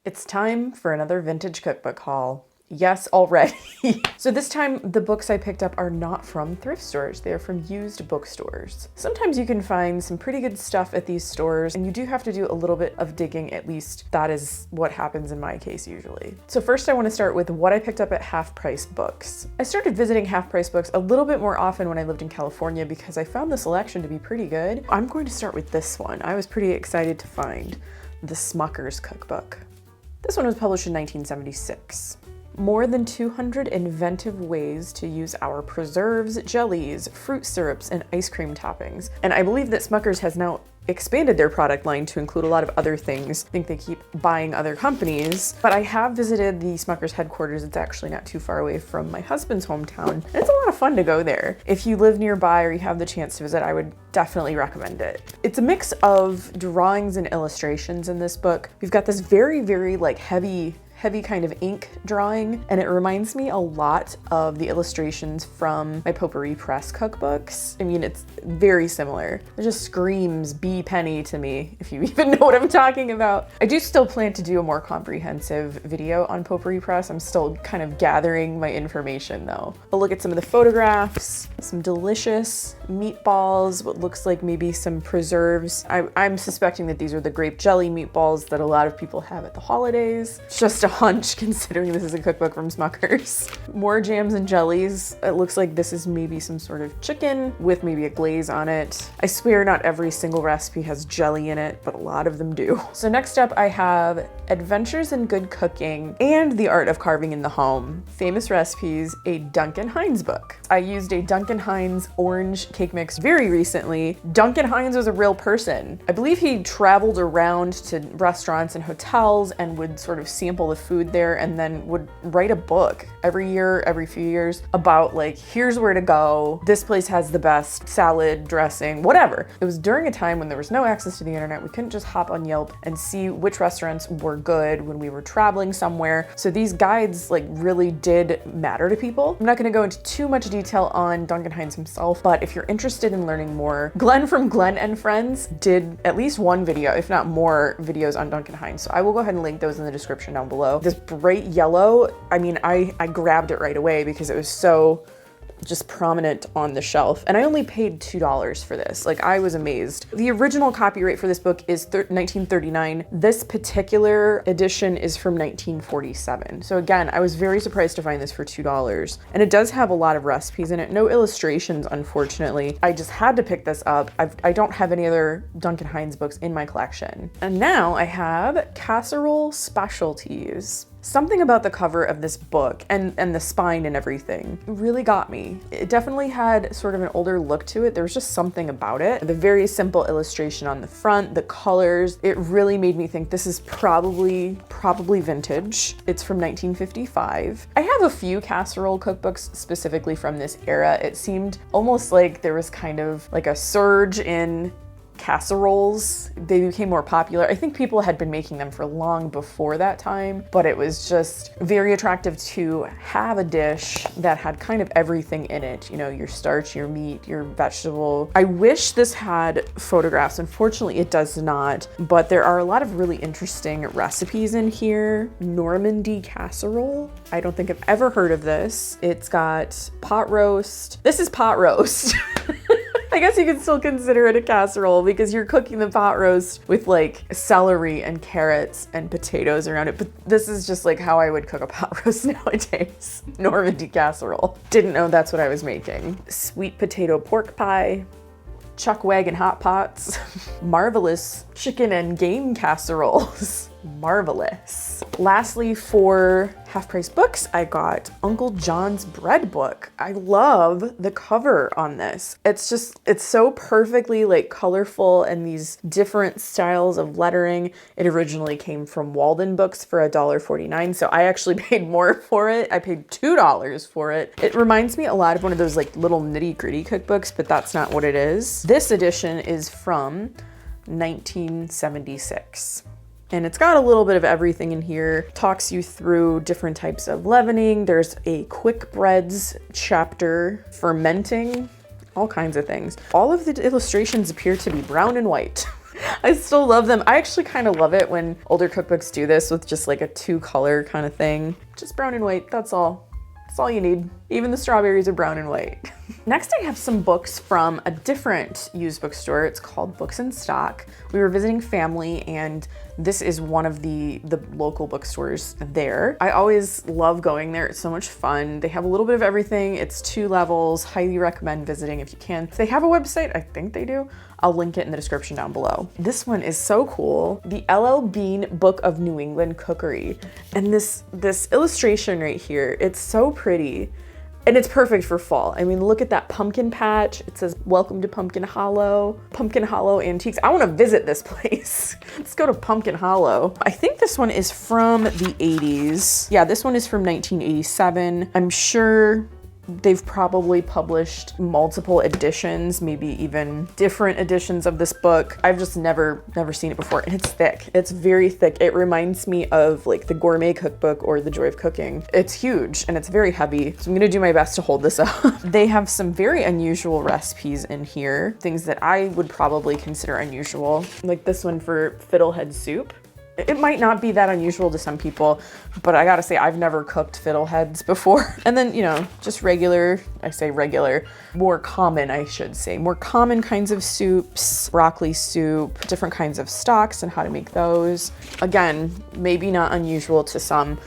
It's time for another vintage cookbook haul. Yes, already. So this time, the books I picked up are not from thrift stores. They're from used bookstores. Sometimes you can find some pretty good stuff at these stores, and you do have to do a little bit of digging, at least that is what happens in my case usually. So first I want to start with what I picked up at Half Price Books. I started visiting Half Price Books a little bit more often when I lived in California because I found the selection to be pretty good. I'm going to start with this one. I was pretty excited to find the Smuckers Cookbook. This one was published in 1976. More than 200 inventive ways to use our preserves, jellies, fruit syrups, and ice cream toppings. And I believe that Smuckers has now expanded their product line to include a lot of other things. I think they keep buying other companies, but I have visited the Smuckers headquarters. It's actually not too far away from my husband's hometown. And it's a lot of fun to go there. If you live nearby or you have the chance to visit, I would definitely recommend it. It's a mix of drawings and illustrations in this book. We've got this very, very like heavy kind of ink drawing, and it reminds me a lot of the illustrations from my Potpourri Press cookbooks. I mean, it's very similar. It just screams B. Penny to me, if you even know what I'm talking about. I do still plan to do a more comprehensive video on Potpourri Press. I'm still kind of gathering my information though. But look at some of the photographs, some delicious meatballs, what looks like maybe some preserves. I'm suspecting that these are the grape jelly meatballs that a lot of people have at the holidays. It's just a hunch considering this is a cookbook from Smuckers. More jams and jellies. It looks like this is maybe some sort of chicken with maybe a glaze on it. I swear not every single recipe has jelly in it, but a lot of them do. So next up I have Adventures in Good Cooking and the Art of Carving in the Home. Famous Recipes, a Duncan Hines book. I used a Duncan Hines orange cake mix very recently. Duncan Hines was a real person. I believe he traveled around to restaurants and hotels and would sort of sample the food there and then would write a book every year, every few years about like, here's where to go. This place has the best salad dressing, whatever. It was during a time when there was no access to the internet. We couldn't just hop on Yelp and see which restaurants were good when we were traveling somewhere. So these guides like really did matter to people. I'm not gonna go into too much detail on Duncan Hines himself, but if you're interested in learning more, Glenn from Glenn and Friends did at least one video, if not more videos on Duncan Hines. So I will go ahead and link those in the description down below. This bright yellow, I mean, I grabbed it right away because it was so just prominent on the shelf. And I only paid $2 for this. Like, I was amazed. The original copyright for this book is 1939. This particular edition is from 1947. So again, I was very surprised to find this for $2. And it does have a lot of recipes in it. No illustrations, unfortunately. I just had to pick this up. I don't have any other Duncan Hines books in my collection. And now I have Casserole Specialties. Something about the cover of this book and the spine and everything really got me. It definitely had sort of an older look to it. There was just something about it. The very simple illustration on the front, the colors, it really made me think this is probably vintage. It's from 1955. I have a few casserole cookbooks specifically from this era. It seemed almost like there was kind of like a surge in casseroles. They became more popular. I think people had been making them for long before that time, but it was just very attractive to have a dish that had kind of everything in it. You know, your starch, your meat, your vegetable. I wish this had photographs. Unfortunately, it does not, but there are a lot of really interesting recipes in here. Normandy casserole. I don't think I've ever heard of this. It's got pot roast. This is pot roast. I guess you could still consider it a casserole because you're cooking the pot roast with like celery and carrots and potatoes around it. But this is just like how I would cook a pot roast nowadays. Normandy casserole. Didn't know that's what I was making. Sweet potato pork pie. Chuck wagon hot pots. Marvelous chicken and game casseroles. Marvelous. Lastly, for Half Price Books, I got Uncle John's Bread Book. I love the cover on this. It's so perfectly like colorful and these different styles of lettering. It originally came from Walden Books for $1.49, so I actually paid more for it. I paid $2 for it. It reminds me a lot of one of those like little nitty-gritty cookbooks, but that's not what it is. This edition is from 1976. And it's got a little bit of everything in here. Talks you through different types of leavening. There's a quick breads chapter, fermenting, all kinds of things. All of the illustrations appear to be brown and white. I still love them. I actually kind of love it when older cookbooks do this with just like a 2-color kind of thing. Just brown and white, that's all. That's all you need. Even the strawberries are brown and white. Next, I have some books from a different used bookstore. It's called Books in Stock. We were visiting family, and this is one of the local bookstores there. I always love going there. It's so much fun. They have a little bit of everything. It's 2 levels. Highly recommend visiting if you can. If they have a website, I think they do. I'll link it in the description down below. This one is so cool. The L.L. Bean Book of New England Cookery. And this illustration right here, it's so pretty. And it's perfect for fall. I mean, look at that pumpkin patch. It says, "Welcome to Pumpkin Hollow Antiques." I want to visit this place. Let's go to Pumpkin Hollow. I think this one is from the 80s. Yeah, this one is from 1987. I'm sure they've probably published multiple editions, maybe even different editions of this book. I've just never seen it before, and it's thick. It's very thick. It reminds me of like the Gourmet Cookbook or the Joy of Cooking. It's huge and it's very heavy, so I'm gonna do my best to hold this up. They have some very unusual recipes in here, things that I would probably consider unusual, like this one for fiddlehead soup. It might not be that unusual to some people, but I gotta say, I've never cooked fiddleheads before. And then, you know, just regular, I say regular, more common, I should say, more common kinds of soups, broccoli soup, different kinds of stocks and how to make those. Again, maybe not unusual to some,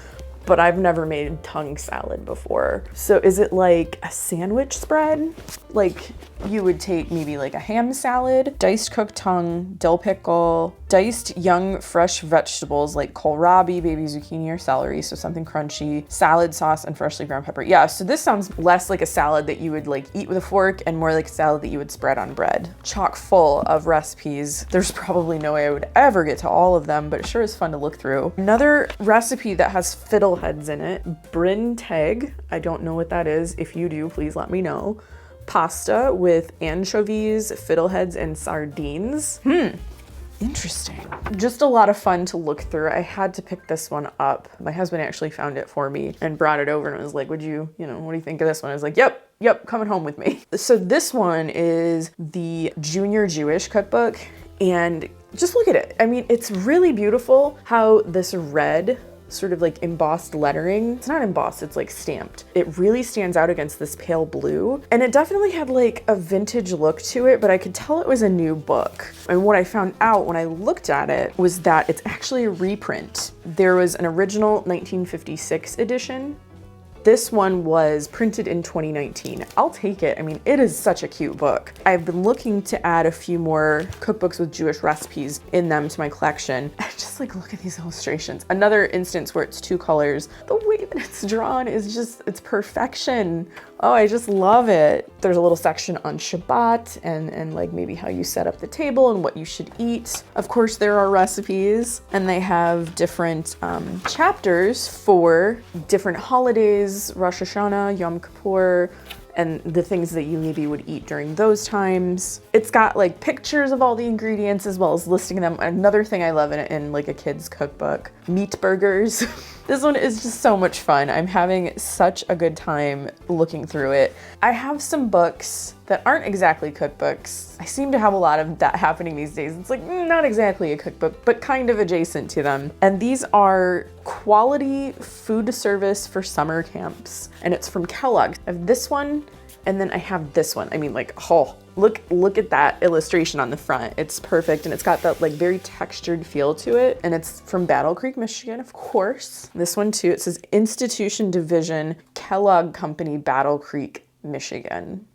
but I've never made tongue salad before. So is it like a sandwich spread? Like you would take maybe like a ham salad, diced cooked tongue, dill pickle, diced young fresh vegetables like kohlrabi, baby zucchini, or celery, so something crunchy, salad sauce, and freshly ground pepper. Yeah, so this sounds less like a salad that you would like eat with a fork and more like a salad that you would spread on bread. Chock full of recipes. There's probably no way I would ever get to all of them, but it sure is fun to look through. Another recipe that has fiddleheads in it, Bryn Teg. I don't know what that is. If you do, please let me know. Pasta with anchovies, fiddleheads, and sardines. Interesting. Just a lot of fun to look through. I had to pick this one up. My husband actually found it for me and brought it over and was like, what do you think of this one? I was like, yep, coming home with me. So this one is the Junior Jewish Cookbook, and just look at it. I mean, it's really beautiful how this red sort of like embossed lettering. It's not embossed, it's like stamped. It really stands out against this pale blue. And it definitely had like a vintage look to it, but I could tell it was a new book. And what I found out when I looked at it was that it's actually a reprint. There was an original 1956 edition. This one was printed in 2019. I'll take it. I mean, it is such a cute book. I've been looking to add a few more cookbooks with Jewish recipes in them to my collection. Just like, look at these illustrations. Another instance where it's 2 colors. The way that it's drawn is just, it's perfection. Oh, I just love it. There's a little section on Shabbat and like maybe how you set up the table and what you should eat. Of course, there are recipes, and they have different chapters for different holidays, Rosh Hashanah, Yom Kippur, and the things that you maybe would eat during those times. It's got like pictures of all the ingredients as well as listing them. Another thing I love in like a kid's cookbook, meat burgers. This one is just so much fun. I'm having such a good time looking through it. I have some books that aren't exactly cookbooks. I seem to have a lot of that happening these days. It's like not exactly a cookbook, but kind of adjacent to them. And these are quality food service for summer camps. And it's from Kellogg. I have this one, and then I have this one. I mean, like, oh, look at that illustration on the front. It's perfect, and it's got that like very textured feel to it. And it's from Battle Creek, Michigan, of course. This one too, it says Institution Division, Kellogg Company, Battle Creek, Michigan.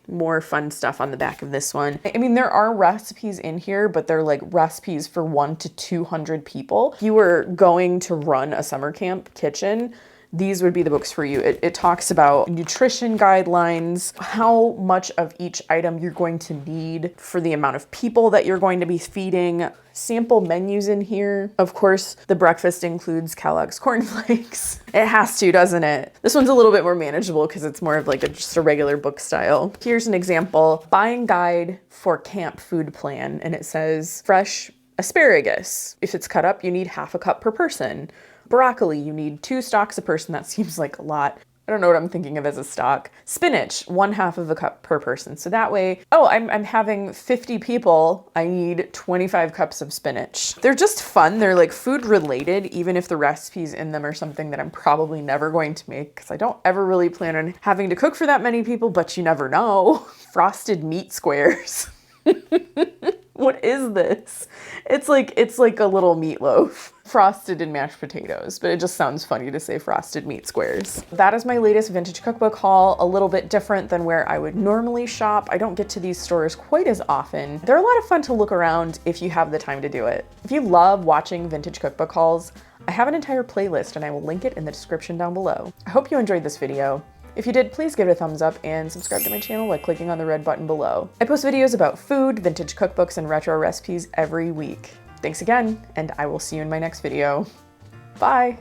More fun stuff on the back of this one. I mean, there are recipes in here, but they're like recipes for 1 to 200 people. If you were going to run a summer camp kitchen, these would be the books for you. It talks about nutrition guidelines, how much of each item you're going to need for the amount of people that you're going to be feeding, sample menus in here. Of course, the breakfast includes Kellogg's cornflakes. It has to, doesn't it? This one's a little bit more manageable because it's more of like just a regular book style. Here's an example, buying guide for camp food plan. And it says fresh asparagus. If it's cut up, you need 1/2 cup per person. Broccoli, you need 2 stalks a person. That seems like a lot. I don't know what I'm thinking of as a stock. Spinach, 1/2 of a cup per person. So that way, oh, I'm having 50 people. I need 25 cups of spinach. They're just fun. They're like food related, even if the recipes in them are something that I'm probably never going to make because I don't ever really plan on having to cook for that many people, but you never know. Frosted meat squares. What is this? It's like a little meatloaf frosted in mashed potatoes, but it just sounds funny to say frosted meat squares. That is my latest vintage cookbook haul, a little bit different than where I would normally shop. I don't get to these stores quite as often. They're a lot of fun to look around if you have the time to do it. If you love watching vintage cookbook hauls, I have an entire playlist and I will link it in the description down below. I hope you enjoyed this video. If you did, please give it a thumbs up and subscribe to my channel by clicking on the red button below. I post videos about food, vintage cookbooks, and retro recipes every week. Thanks again, and I will see you in my next video. Bye!